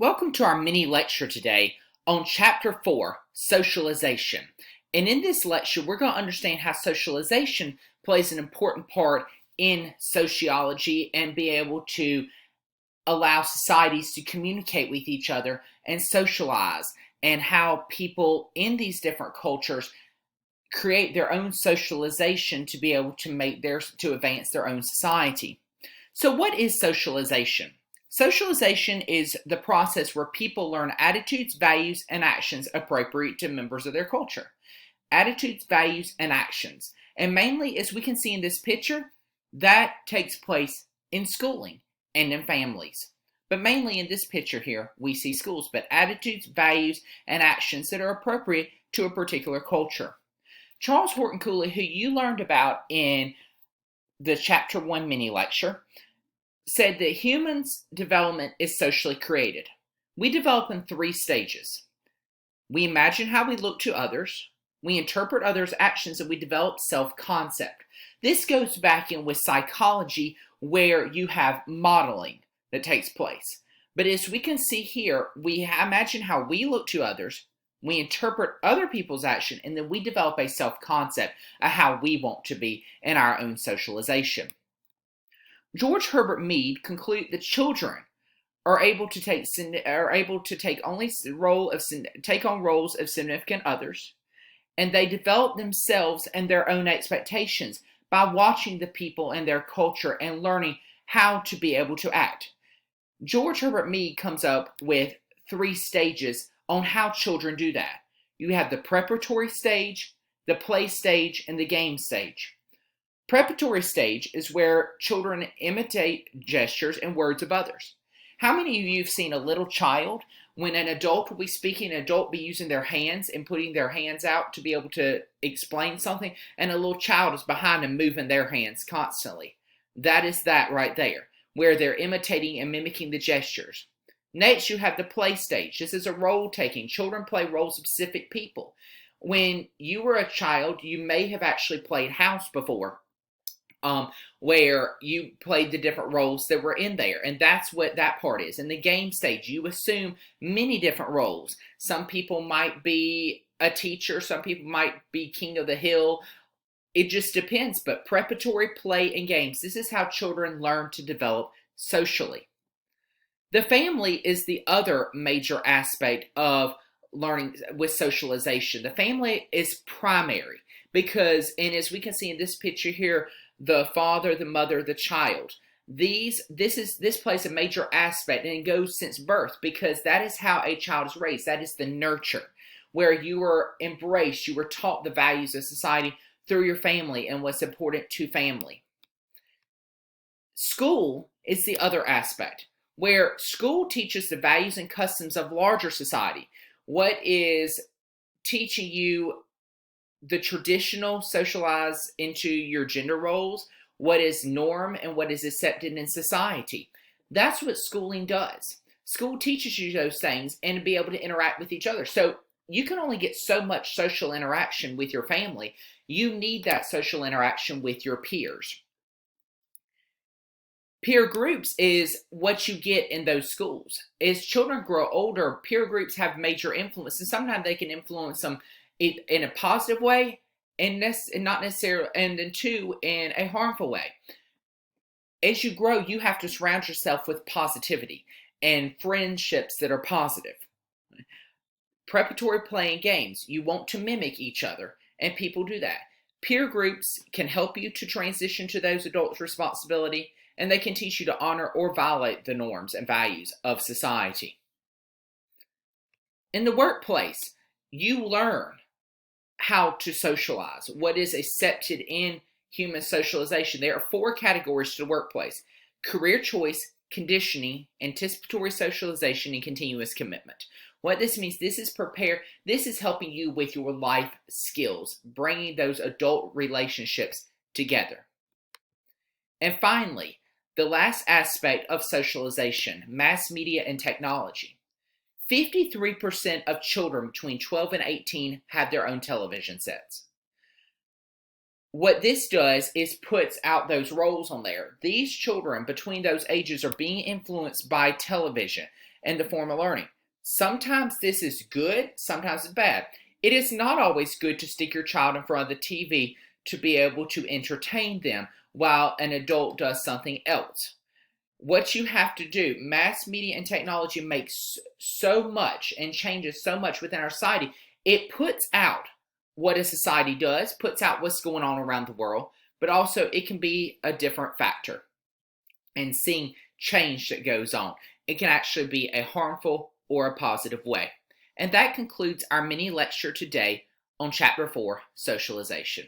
Welcome to our mini lecture today on Chapter 4, Socialization. And in this lecture, we're going to understand how socialization plays an important part in sociology and be able to allow societies to communicate with each other and socialize, and how people in these different cultures create their own socialization to be able to advance their own society. So what is socialization? Socialization is the process where people learn attitudes, values, and actions appropriate to members of their culture. Attitudes, values, and actions. And mainly, as we can see in this picture, that takes place in schooling and in families. But mainly in this picture here, we see schools, but attitudes, values, and actions that are appropriate to a particular culture. Charles Horton Cooley, who you learned about in the Chapter 1 mini lecture, said that humans' development is socially created. We develop in 3 stages. We imagine how we look to others, we interpret others' actions, and we develop self-concept. This goes back in with psychology, where you have modeling that takes place. But as we can see here, we imagine how we look to others, we interpret other people's action, and then we develop a self-concept of how we want to be in our own socialization. George Herbert Mead concluded that children are able to take on roles of significant others, and they develop themselves and their own expectations by watching the people and their culture and learning how to be able to act. George Herbert Mead comes up with 3 stages on how children do that. You have the preparatory stage, the play stage, and the game stage. Preparatory stage is where children imitate gestures and words of others. How many of you have seen a little child, when an adult will be speaking, an adult be using their hands and putting their hands out to be able to explain something, and a little child is behind them moving their hands constantly? That is that right there, where they're imitating and mimicking the gestures. Next, you have the play stage. This is a role taking. Children play roles of specific people. When you were a child, you may have actually played house before, where you played the different roles that were in there. And that's what that part is. In the game stage, you assume many different roles. Some people might be a teacher. Some people might be king of the hill. It just depends. But preparatory play and games, this is how children learn to develop socially. The family is the other major aspect of learning with socialization. The family is primary because, and as we can see in this picture here, the father, the mother, the child. This plays a major aspect, and it goes since birth, because that is how a child is raised. That is the nurture, where you were embraced, you were taught the values of society through your family and what's important to family. School is the other aspect, where school teaches the values and customs of larger society. What is teaching you the traditional socialize into your gender roles, what is norm and what is accepted in society. That's what schooling does. School teaches you those things and to be able to interact with each other. So you can only get so much social interaction with your family. You need that social interaction with your peers. Peer groups is what you get in those schools. As children grow older, peer groups have major influence, and sometimes they can influence them in a positive way, and not necessarily, and then 2, in a harmful way. As you grow, you have to surround yourself with positivity and friendships that are positive. Preparatory play and games, you want to mimic each other, and people do that. Peer groups can help you to transition to those adults' responsibility, and they can teach you to honor or violate the norms and values of society. In the workplace, you learn how to socialize, what is accepted in human socialization. There are 4 categories to the workplace: career choice, conditioning, anticipatory socialization, and continuous commitment. What this means, this is helping you with your life skills, bringing those adult relationships together. And finally, the last aspect of socialization, mass media and technology. 53% of children between 12 and 18 have their own television sets. What this does is puts out those roles on there. These children between those ages are being influenced by television in the form of learning. Sometimes this is good, sometimes it's bad. It is not always good to stick your child in front of the TV to be able to entertain them while an adult does something else. What you have to do, mass media and technology makes so much and changes so much within our society. It puts out what a society does, puts out what's going on around the world, but also it can be a different factor in seeing change that goes on. It can actually be a harmful or a positive way. And that concludes our mini lecture today on Chapter 4, Socialization.